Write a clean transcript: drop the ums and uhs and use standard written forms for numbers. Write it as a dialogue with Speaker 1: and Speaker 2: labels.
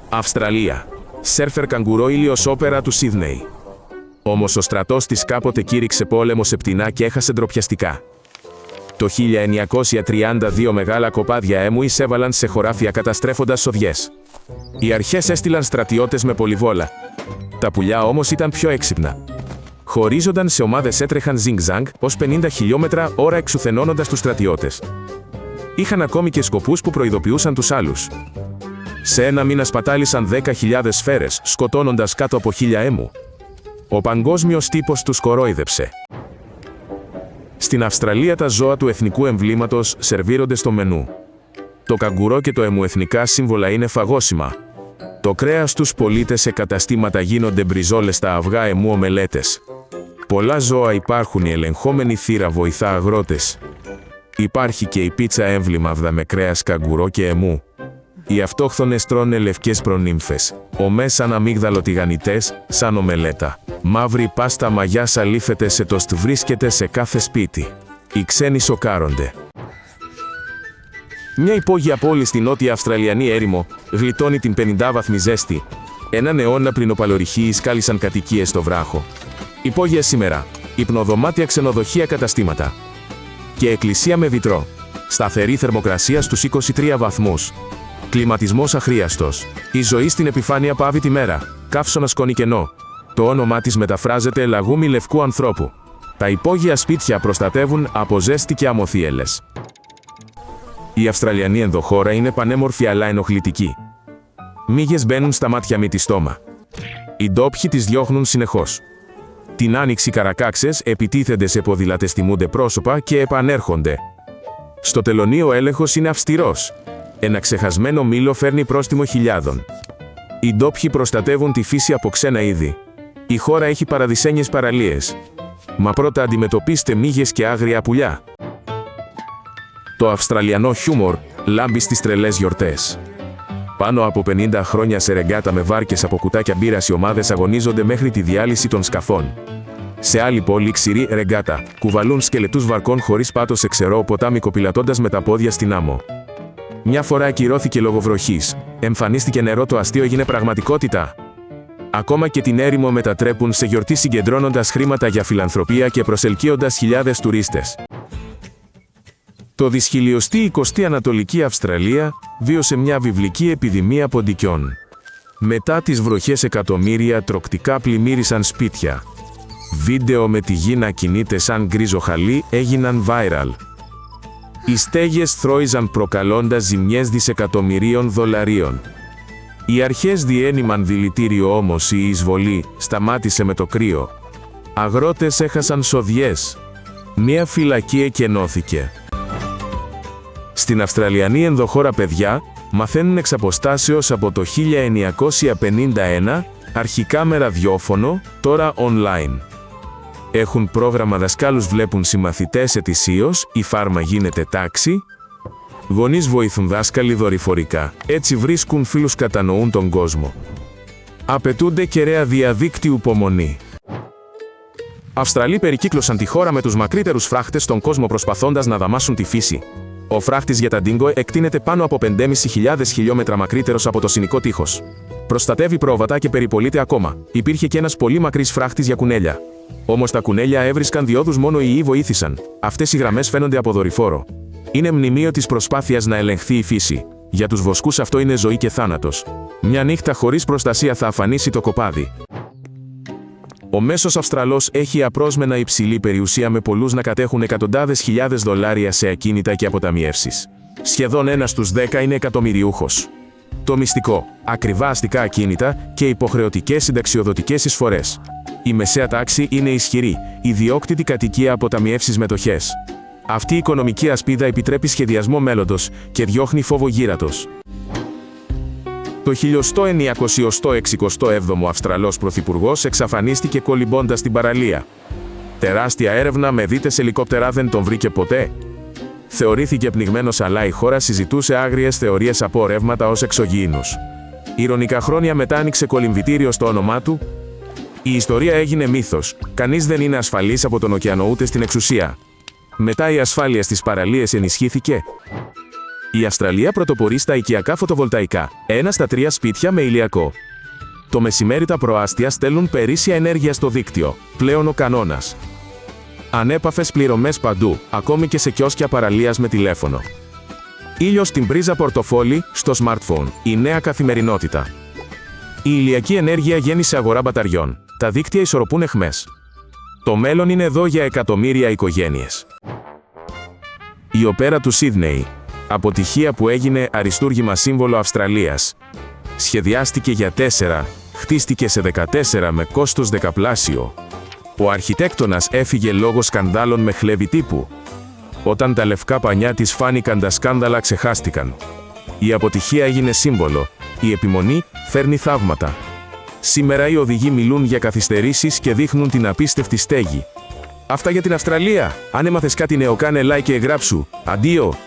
Speaker 1: Αυστραλία. Σέρφερ καγκουρό ήλιος όπερα του Σίδνεϊ. Όμως ο στρατός της κάποτε κήρυξε πόλεμο σε πτηνά και έχασε ντροπιαστικά. Το 1932 μεγάλα κοπάδια έμου εισέβαλαν σε χωράφια καταστρέφοντας σοδιές. Οι αρχές έστειλαν στρατιώτες με πολυβόλα. Τα πουλιά όμως ήταν πιο έξυπνα. Χωρίζονταν σε ομάδες, έτρεχαν ζινγκ-ζανγκ ως 50 χιλιόμετρα ώρα εξουθενώνοντας τους στρατιώτες. Είχαν ακόμη και σκοπούς που προειδοποιούσαν τους άλλους. Σε ένα μήνα σπατάλησαν 10.000 σφαίρες, σκοτώνοντας κάτω από 1.000 έμου. Ο παγκόσμιος τύπος τους κορόιδεψε. Στην Αυστραλία τα ζώα του εθνικού εμβλήματος σερβίρονται στο μενού. Το καγκουρό και το εμού εθνικά σύμβολα είναι φαγώσιμα. Το κρέας τους πωλείται σε καταστήματα, γίνονται μπριζόλες στα αυγά εμού ομελέτες. Πολλά ζώα υπάρχουν, η ελεγχόμενη θύρα βοηθά αγρότες. Υπάρχει και η πίτσα έμβλημαυδα με κρέας καγκουρό και εμού. Οι αυτόχθονες τρώνε λευκές προνύμφες, ομές σαν αμύγδαλο τηγανιτές, σαν ομελέτα. Μαύρη πάστα μαγιά σαλίφεται σε τοστ, βρίσκεται σε κάθε σπίτι. Οι ξένοι σοκάρονται. Μια υπόγεια πόλη στη νότια Αυστραλιανή έρημο γλιτώνει την 50βαθμη ζέστη. Έναν αιώνα πριν οπαλορυχοί σκάλισαν κατοικίες στο βράχο. Υπόγεια σήμερα. Υπνοδωμάτια, ξενοδοχεία, καταστήματα. Και εκκλησία με βιτρό. Σταθερή θερμοκρασία στους 23 βαθμούς. Κλιματισμός αχρίαστος. Η ζωή στην επιφάνεια πάβει τη μέρα. Καύσωνα σκόνη κενό. Το όνομά της μεταφράζεται λαγούμι λευκού ανθρώπου. Τα υπόγεια σπίτια προστατεύουν από ζέστη και αμοθίελες. Η Αυστραλιανή ενδοχώρα είναι πανέμορφη αλλά ενοχλητική. Μύγες μπαίνουν στα μάτια μη τη στόμα. Οι ντόπιοι τις διώχνουν συνεχώς. Την άνοιξη καρακάξες επιτίθενται σε ποδηλάτες, τιμούνται πρόσωπα και επανέρχονται. Στο τελωνείο ο έλεγχος είναι αυστηρός. Ένα ξεχασμένο μήλο φέρνει πρόστιμο χιλιάδων. Οι ντόπιοι προστατεύουν τη φύση από ξένα είδη. Η χώρα έχει παραδεισένιες παραλίες. Μα πρώτα αντιμετωπίστε μύγες και άγρια πουλιά. Το αυστραλιανό χιούμορ λάμπει στις τρελές γιορτές. Πάνω από 50 χρόνια σε ρεγκάτα με βάρκες από κουτάκια μπύρας οι ομάδες αγωνίζονται μέχρι τη διάλυση των σκαφών. Σε άλλη πόλη, ξηρή ρεγκάτα, κουβαλούν σκελετούς βαρκών χωρίς πάτο σε ξερό ποτάμι κοπηλατώντας με τα πόδια στην άμμο. Μια φορά ακυρώθηκε λόγω βροχής. Εμφανίστηκε νερό, το αστείο έγινε πραγματικότητα. Ακόμα και την έρημο μετατρέπουν σε γιορτή, συγκεντρώνοντας χρήματα για φιλανθρωπία και προσελκύοντας χιλιάδες τουρίστες. Το δυσχυλιωστή 20η Ανατολική Αυστραλία βίωσε μια βιβλική επιδημία ποντικιών. Μετά τις βροχές εκατομμύρια τροκτικά πλημμύρισαν σπίτια. Βίντεο με τη γη να κινείται σαν γκρίζο χαλί έγιναν viral. Οι στέγες θρώιζαν προκαλώντας ζημιές δισεκατομμυρίων δολαρίων. Οι αρχές διένυμαν δηλητήριο, όμως η εισβολή σταμάτησε με το κρύο. Αγρότες έχασαν σοδιές. Μια φυλακή εκενώθηκε. Στην Αυστραλιανή ενδοχώρα παιδιά μαθαίνουν εξ αποστάσεως από το 1951, αρχικά με ραδιόφωνο, τώρα online. Έχουν πρόγραμμα, δασκάλους βλέπουν συμμαθητές ετησίως, η φάρμα γίνεται τάξη. Γονείς βοηθούν δάσκαλοι δορυφορικά, έτσι βρίσκουν φίλους, κατανοούν τον κόσμο. Απαιτούνται κεραία διαδίκτυου υπομονή. Αυστραλοί περικύκλωσαν τη χώρα με τους μακρύτερους φράχτες στον κόσμο προσπαθώντας να δαμάσουν τη φύση. Ο φράχτης για τα ντίνγκο εκτείνεται πάνω από 5.500 χιλιόμετρα μακρύτερος από το συνικό τείχος. Προστατεύει πρόβατα και περιπολείται ακόμα. Υπήρχε και ένας πολύ μακρύς φράχτης για κουνέλια. Όμως τα κουνέλια έβρισκαν διόδους, μόνο οι ιοί βοήθησαν. Αυτές οι γραμμές φαίνονται από δορυφόρο. Είναι μνημείο της προσπάθειας να ελεγχθεί η φύση. Για τους βοσκούς αυτό είναι ζωή και θάνατος. Μια νύχτα χωρίς προστασία θα αφανίσει το κοπάδι. Ο μέσος Αυστραλός έχει απρόσμενα υψηλή περιουσία, με πολλούς να κατέχουν εκατοντάδες χιλιάδες δολάρια σε ακίνητα και αποταμιεύσεις. Σχεδόν 1 στους 10 είναι εκατομμυριούχος. Το μυστικό: ακριβά αστικά ακίνητα και υποχρεωτικές συνταξιοδοτικές εισφορές. Η μεσαία τάξη είναι ισχυρή, ιδιόκτητη κατοικία, αποταμιεύσεις, μετοχές. Αυτή η οικονομική ασπίδα επιτρέπει σχεδιασμό μέλλοντος και διώχνει φόβο γύρατος. Το 1967ο Αυστραλός πρωθυπουργός εξαφανίστηκε κολυμπώντας στην παραλία. Τεράστια έρευνα με δίτες ελικόπτερα δεν τον βρήκε ποτέ. Θεωρήθηκε πνιγμένος, αλλά η χώρα συζητούσε άγριες θεωρίες από ρεύματα ως εξωγήινους. Ηρωνικά χρόνια μετά άνοιξε κολυμβητήριο στο όνομά του. Η ιστορία έγινε μύθος. Κανείς δεν είναι ασφαλής από τον ωκεανό ούτε στην εξουσία. Μετά η ασφάλεια στις παραλίες ενισχύθηκε. Η Αυστραλία πρωτοπορεί στα οικιακά φωτοβολταϊκά, 1 στα 3 σπίτια με ηλιακό. Το μεσημέρι τα προάστια στέλνουν περίσσια ενέργεια στο δίκτυο, πλέον ο κανόνας. Ανέπαφες πληρωμές παντού, ακόμη και σε κιόσκια παραλίας με τηλέφωνο. Ήλιος στην πρίζα πορτοφόλι, στο smartphone, η νέα καθημερινότητα. Η ηλιακή ενέργεια γέννησε αγορά μπαταριών. Τα δίκτυα ισορροπούν εχμές. Το μέλλον είναι εδώ για εκατομμύρια οικογένειες. Η οπέρα του Σίδνεϊ. Αποτυχία που έγινε αριστούργημα σύμβολο Αυστραλίας. Σχεδιάστηκε για 4, χτίστηκε σε 14 με κόστος δεκαπλάσιο. Ο αρχιτέκτονας έφυγε λόγω σκανδάλων με χλέβη τύπου. Όταν τα λευκά πανιά της φάνηκαν, τα σκάνδαλα ξεχάστηκαν. Η αποτυχία έγινε σύμβολο. Η επιμονή φέρνει θαύματα. Σήμερα οι οδηγοί μιλούν για καθυστερήσεις και δείχνουν την απίστευτη στέγη. Αυτά για την Αυστραλία. Αν έμαθες κάτι νέο, κάνε like και εγγράψου. Αντίο!